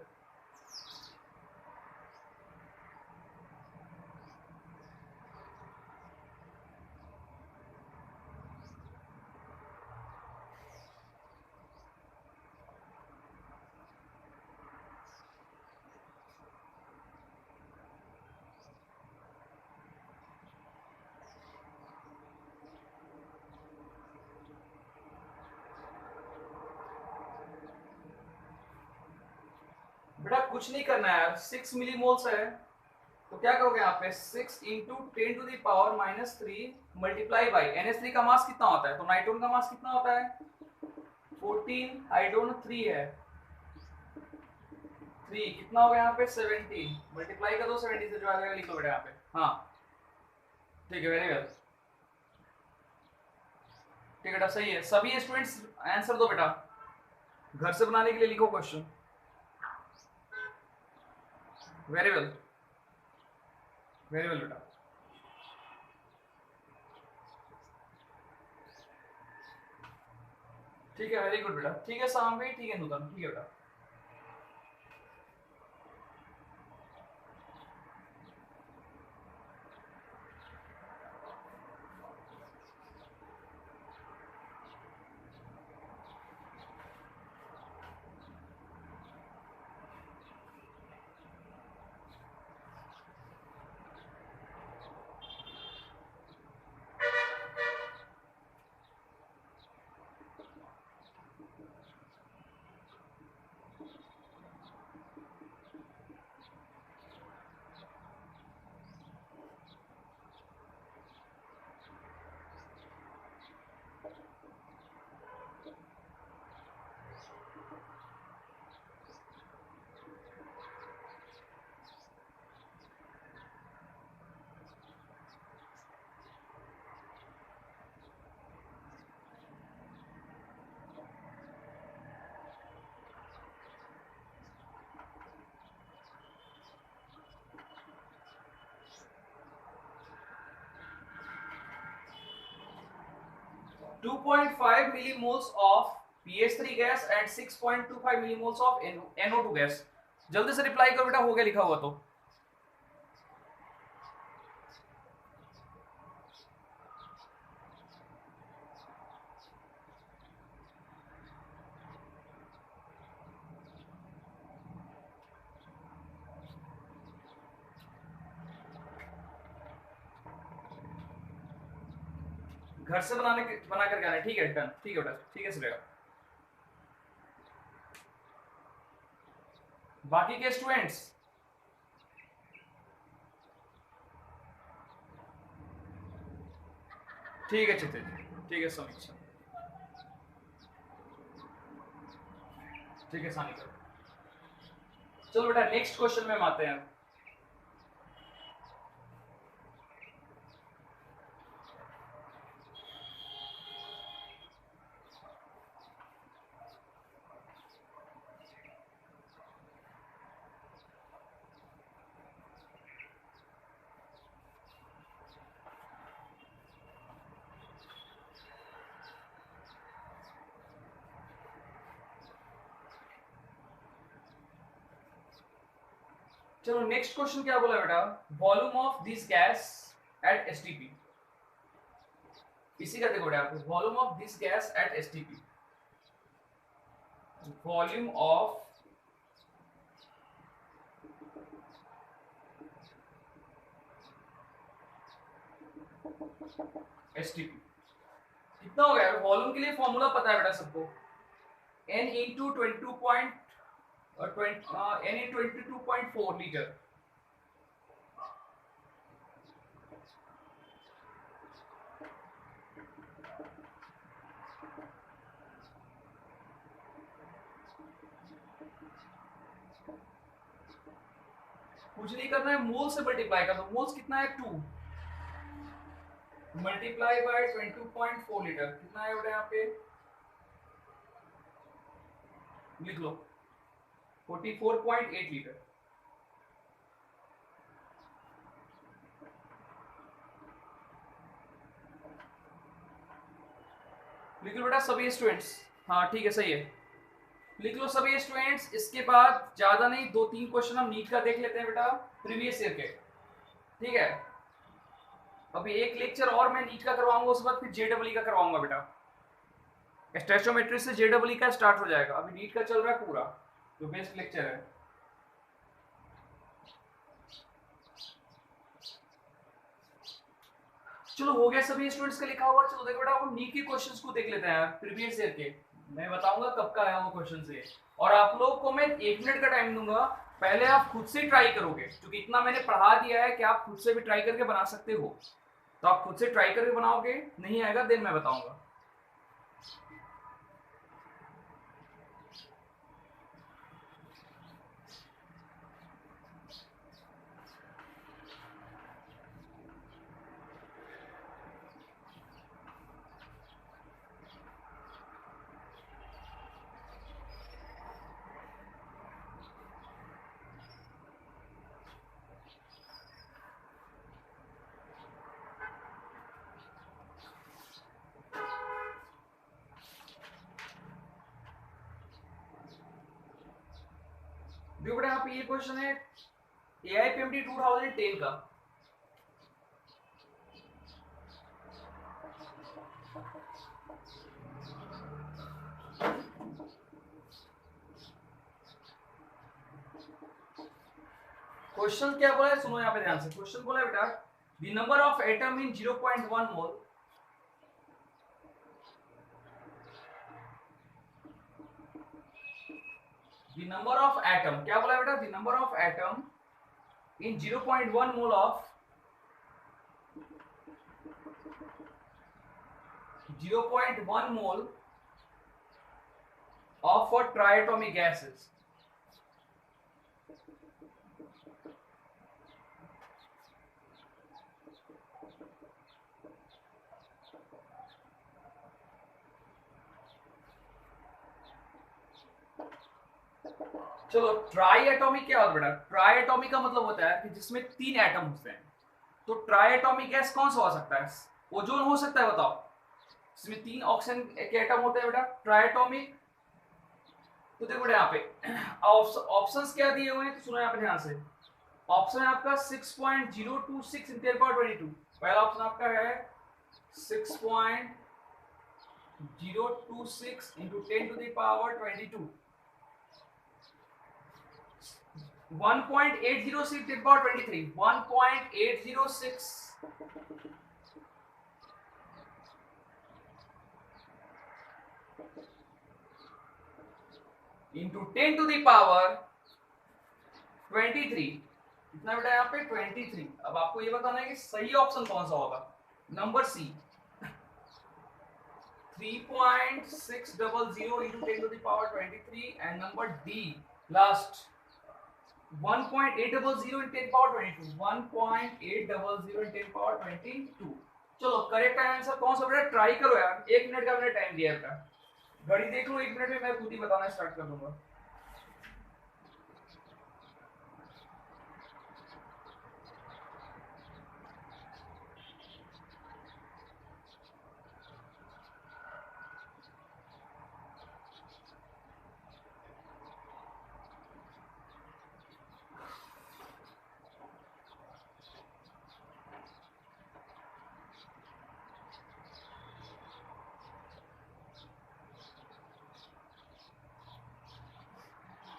बेटा कुछ नहीं करना है यार, 6 मिलीमोल्स है तो क्या करोगे यहाँ पे 6 into 10 to the power -3 multiply by NH3 का मास कितना होता है, तो नाइट्रोजन का मास कितना होता है 14, हाइड्रोजन 3 है 3, कितना होगा यहाँ पे 17, मल्टीप्लाई कर दो 70 से जो आ जाएगा लिख लो बेटा यहाँ पे, हाँ ठीक है वेरी वेल, ठीक है बेटा सही है। सभी स्टूडेंट्स आंसर दो बेटा, घर से बनाने के लिए लिखो question, very well very well बेटा। ठीक है वेरी गुड बेटा, ठीक है शाम भी, ठीक है नूतन, ठीक है बेटा। To 2.5 millimoles of PH3 gas and 6.25 millimoles of NO2 gas, जल्दी से रिप्लाई करो बेटा, हो गया लिखा हुआ तो। घर से बना करके आना है, ठीक है, डन, ठीक है बेटा, ठीक है चलेगा। बाकी के स्टूडेंट्स ठीक है चित्र, ठीक है समीक्षा, ठीक है सानिका। चलो बेटा नेक्स्ट क्वेश्चन में हम आते हैं। चलो नेक्स्ट क्वेश्चन क्या बोला बेटा, volume of this gas at STP. इसी का देखो बेटा, volume of this gas at STP, volume of STP कितना हो गया। वॉल्यूम के लिए फॉर्मूला पता है बेटा सबको, n इंटू 22.4 लीटर। कुछ नहीं करना है, मोल से मल्टीप्लाई कर दो। मोल्स कितना है 2 मल्टीप्लाई बाय 22.4 लीटर, कितना है बेटा यहाँ पे लिख लो 44.8 लीटर। लिख लो बेटा सभी स्टूडेंट्स, हाँ ठीक है सही है, लिख लो सभी स्टूडेंट्स। इसके बाद ज्यादा नहीं, 2-3 क्वेश्चन हम नीट का देख लेते हैं बेटा, प्रीवियस ईयर के, ठीक है। अभी एक लेक्चर और मैं नीट का करवाऊंगा, उसके बाद फिर जेडब्ल्यू का करवाऊंगा बेटा। स्टैचोमेट्री से जेडब्ल्यू का स्टार्ट हो जाएगा, अभी नीट का चल रहा है पूरा, जो बेस्ट लेक्चर है। चलो हो गया सभी स्टूडेंट्स का लिखा हुआ। चलो देखो बेटा हम नीट के क्वेश्चंस को देख लेते हैं प्रीवियस ईयर के। मैं बताऊंगा कब का आया वो क्वेश्चन से, और आप लोगों को मैं 1 मिनट का टाइम दूंगा। पहले आप खुद से ट्राई करोगे, क्योंकि इतना मैंने पढ़ा दिया है कि आप खुद से भी ट्राई करके बना सकते हो। तो आप खुद से ट्राई करके बनाओगे, नहीं आएगा देन मैं बताऊंगा। देखो बेटा यहाँ पे ये क्वेश्चन है AIPMT 2010 का। क्वेश्चन क्या बोला है सुनो यहाँ पे ध्यान से। क्वेश्चन बोला है बेटा the number of atom in 0.1 mole, the number of atom, क्या बोला बेटा, the number of atom in 0.1 mole of 0.1 mole of for triatomic gases। चलो ट्राई एटॉमिक क्या होता है बेटा, ट्राई एटॉमिक का मतलब होता है कि जिसमें 3 एटम होते हैं। तो ट्राई एटॉमिक गैस कौन सा हो सकता है, ओजोन हो सकता है, बताओ। इसमें 3 ऑक्सीजन के एटम होते हैं बेटा ट्राई एटॉमिक। तो देखो बेटा यहाँ पे ऑप्शंस क्या दिए हुए हैं, तो सुनो यहाँ पे ध्यान से। ऑप्शन है आपका 6.026 × 10⁻²2। पहला ऑप्शन आपका है 6.026 × 10⁻²2। 1.806 × 10⁻23, 1.806 इंटू 10 टू द पावर 23, कितना बेटा यहाँ पे 23। अब आपको ये बताना है कि सही ऑप्शन कौन सा होगा। Number C 3.600 into 10 to the power 23 and number D last 1.800 in 10 power 22, 1.800 in 10 power 22। चलो करेक्ट आंसर कौन सा बेटा, ट्राई करो यार, 1 मिनट का मैंने टाइम दिया है बेटा, घड़ी देख लो, 1 मिनट में मैं खुद ही बताना स्टार्ट कर दूंगा।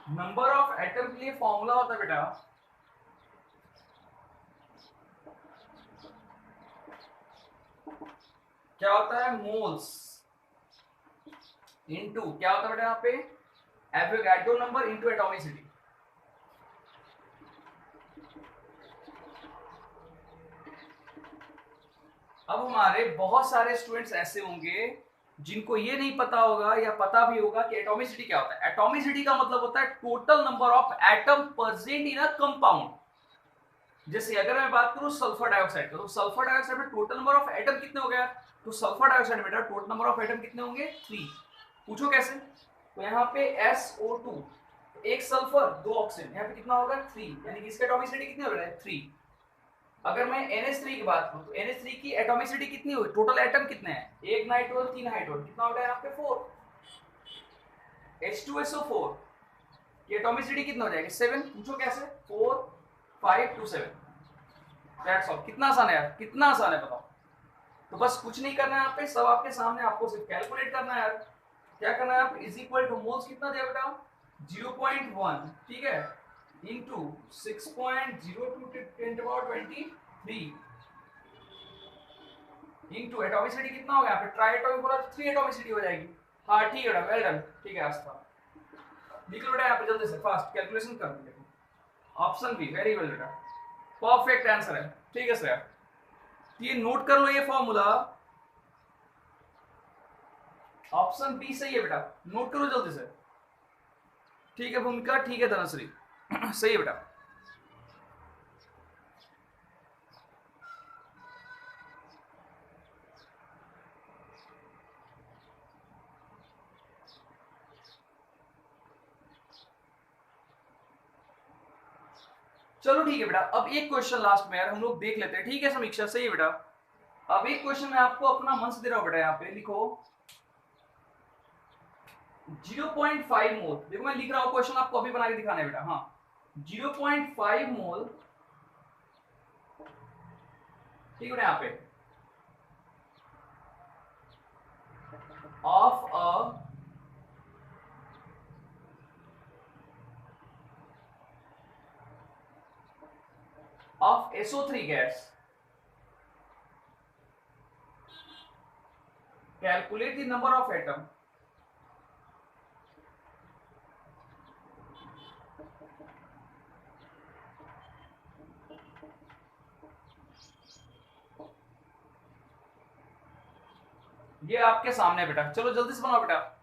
नंबर ऑफ एटम के लिए फॉर्मूला होता है बेटा क्या होता है, मोल्स इनटू क्या होता है बेटा यहाँ पे, एवोगाड्रो नंबर इनटू एटॉमिसिटी। अब हमारे बहुत सारे स्टूडेंट्स ऐसे होंगे जिनको ये नहीं पता होगा या पता भी होगा कि एटॉमिसिटी क्या होता है। एटॉमिसिटी का मतलब होता है total number of atom present in a compound. जैसे अगर मैं बात करूं सल्फर डाइऑक्साइड का, तो सल्फर डाइऑक्साइड में टोटल नंबर ऑफ एटम कितने हो गया, तो सल्फर डाइऑक्साइड में टोटल नंबर ऑफ एटम कितने होंगे 3। पूछो कैसे, तो यहाँ पे SO2 एक सल्फर 2 ऑक्सीजन, यहाँ पे कितना होगा 3, यानी कि इसका एटॉमिसिटी कितनी हो रहा है 3। अगर मैं NH3 की बात करूं तो NH3 की एटॉमिसिटी कितनी हुई, टोटल एटम कितने हैं, 1 नाइट्रोजन 3 हाइड्रोजन, कितना हो गया यहाँ पे 4। H2SO4 की एटॉमिसिटी कितना हो जाएगी 7। पूछो कैसे, 4 5 2 7। That's all. कितना आसान है यार, कितना आसान है बताओ। तो बस कुछ नहीं करना है यहाँ पे, सब आपके सामने, आपको सिर्फ कैलकुलेट करना है यार। क्या करना है, आप इज इक्वल टू मोल्स कितना दिया बेटा 0.1, ठीक है, into 6.02 10 to power 23 into atomicity कितना होगा यहाँ पे, ट्राई एटॉमिक बोला तो 3 एटॉमिसिटी हो जाएगी। हाँ ठीक है बेटा, वेल डन, ठीक है आस्था। लिख लो बेटा यहाँ पे जल्दी से, फास्ट कैलकुलेशन कर दो। देखो ऑप्शन बी, वेरी वेल बेटा, परफेक्ट आंसर है। ठीक है सर, ये नोट कर लो ये फॉर्मूला, ऑप्शन बी सही है बेटा, नोट करो जल्दी से। ठीक है भूमिका, ठीक है धनश्री सही है बेटा। चलो ठीक है बेटा, अब एक क्वेश्चन लास्ट में यार हम लोग देख लेते हैं, ठीक है समीक्षा, सही है बेटा। अब एक क्वेश्चन मैं आपको अपना मन से दे रहा हूं बेटा, यहाँ पे लिखो 0.5 मोल। देखो मैं लिख रहा हूं क्वेश्चन, आपको अभी बना के दिखाना है बेटा। हाँ 0.5 मोल, ठीक है यहाँ पे, of a of SO3 gas, calculate the number of atom ये आपके सामने बेटा, चलो जल्दी से बनाओ बेटा।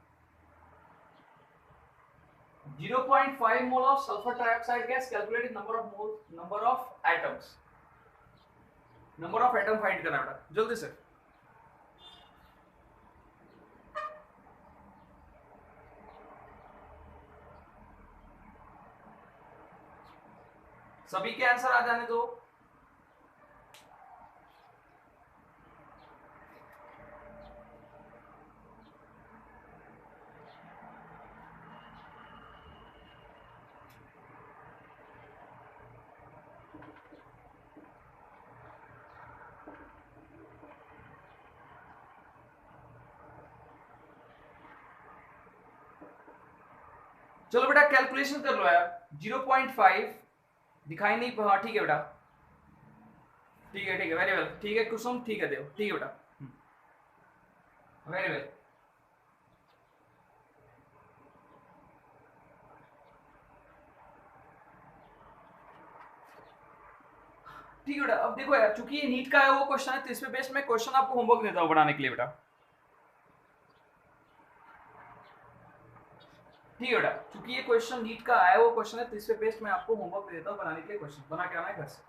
0.5 mole of sulphur trioxide gas, calculate number of mole, number of atoms, number of atom find करना बेटा जल्दी से। सभी के आंसर आ जाने दो। चलो बेटा कैलकुलेशन कर लो यार। 0.5 दिखाई नहीं, हाँ ठीक है बेटा, ठीक है वेरी वेल, ठीक है कुसुम, ठीक है देव, ठीक है बेटा, वेरी वेल। ठीक है बेटा। अब देखो यार, चूंकि ये नीट का है वो क्वेश्चन है, तो इस पे बेस्ड मैं क्वेश्चन आपको होमवर्क देता हूँ बनाने के लिए बेटा। ठीक है बेटा, चूंकि ये क्वेश्चन नीट का आया वो क्वेश्चन है, तो इस पे बेस्ड मैं आपको होमवर्क देता हूँ बनाने के लिए। क्वेश्चन बना के आना है घर से।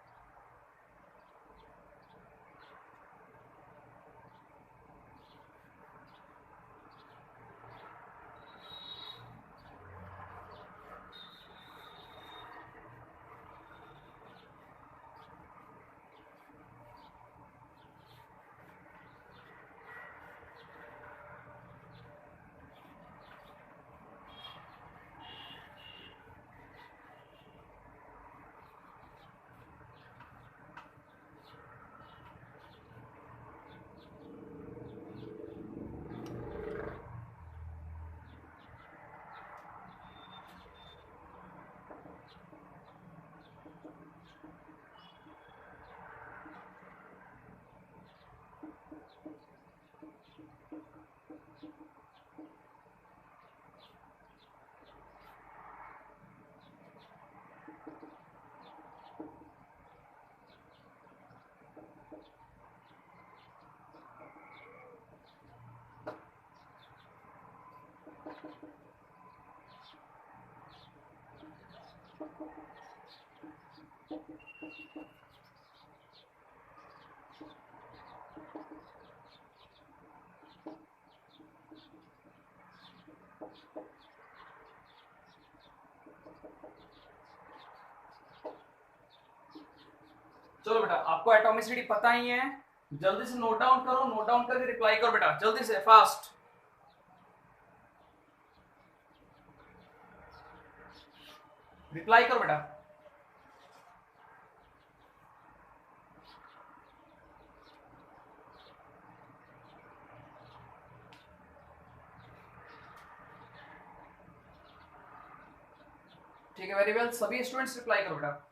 चलो बेटा, आपको एटॉमिसिटी पता ही है, जल्दी से नोट डाउन करो, नोट डाउन करके रिप्लाई करो बेटा, जल्दी से, फास्ट। रिप्लाई करो बेटा। ठीक है, वेरी वेल, सभी स्टूडेंट्स रिप्लाई करो बेटा।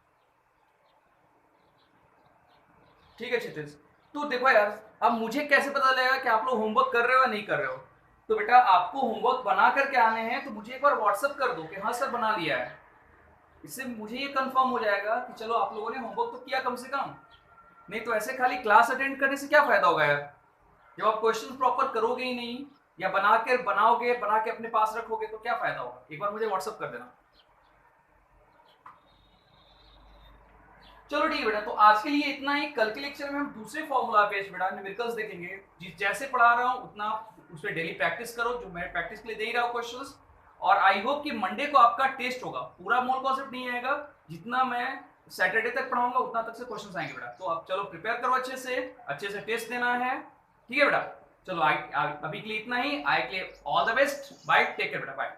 ठीक है क्षितिज, तो देखो यार, अब मुझे कैसे पता लगेगा कि आप लोग होमवर्क कर रहे हो या नहीं कर रहे हो? तो बेटा आपको होमवर्क बना करके आने हैं, तो मुझे एक बार व्हाट्सअप कर दो कि हाँ सर बना लिया है। इससे मुझे ये कंफर्म हो जाएगा कि चलो आप लोगों ने होमवर्क तो किया कम से कम। नहीं तो ऐसे खाली क्लास अटेंड करने से क्या फायदा होगा यार, जब आप क्वेश्चन प्रॉपर करोगे ही नहीं, या बनाओगे, बना के अपने पास रखोगे, तो क्या फायदा होगा? एक बार मुझे व्हाट्सअप कर देना। चलो ठीक है बेटा, तो आज के लिए इतना ही। कल के लेक्चर में हम दूसरे फॉर्मूला बेस्ड बेटा न्यूमेरिकल्स देखेंगे। जैसे पढ़ा रहा हूँ उतना उस पर डेली प्रैक्टिस करो, जो मैं प्रैक्टिस के लिए दे ही रहा हूँ क्वेश्चंस। और आई होप कि मंडे को आपका टेस्ट होगा, पूरा मोल कॉन्सेप्ट नहीं आएगा, जितना मैं सैटरडे तक पढ़ाऊंगा उतना तक से क्वेश्चंस आएंगे बेटा। तो आप चलो प्रिपेयर करो अच्छे से टेस्ट देना है। ठीक है बेटा, चलो अभी के लिए इतना ही। आई के लिए all the best, bye, take care बेटा, बाय।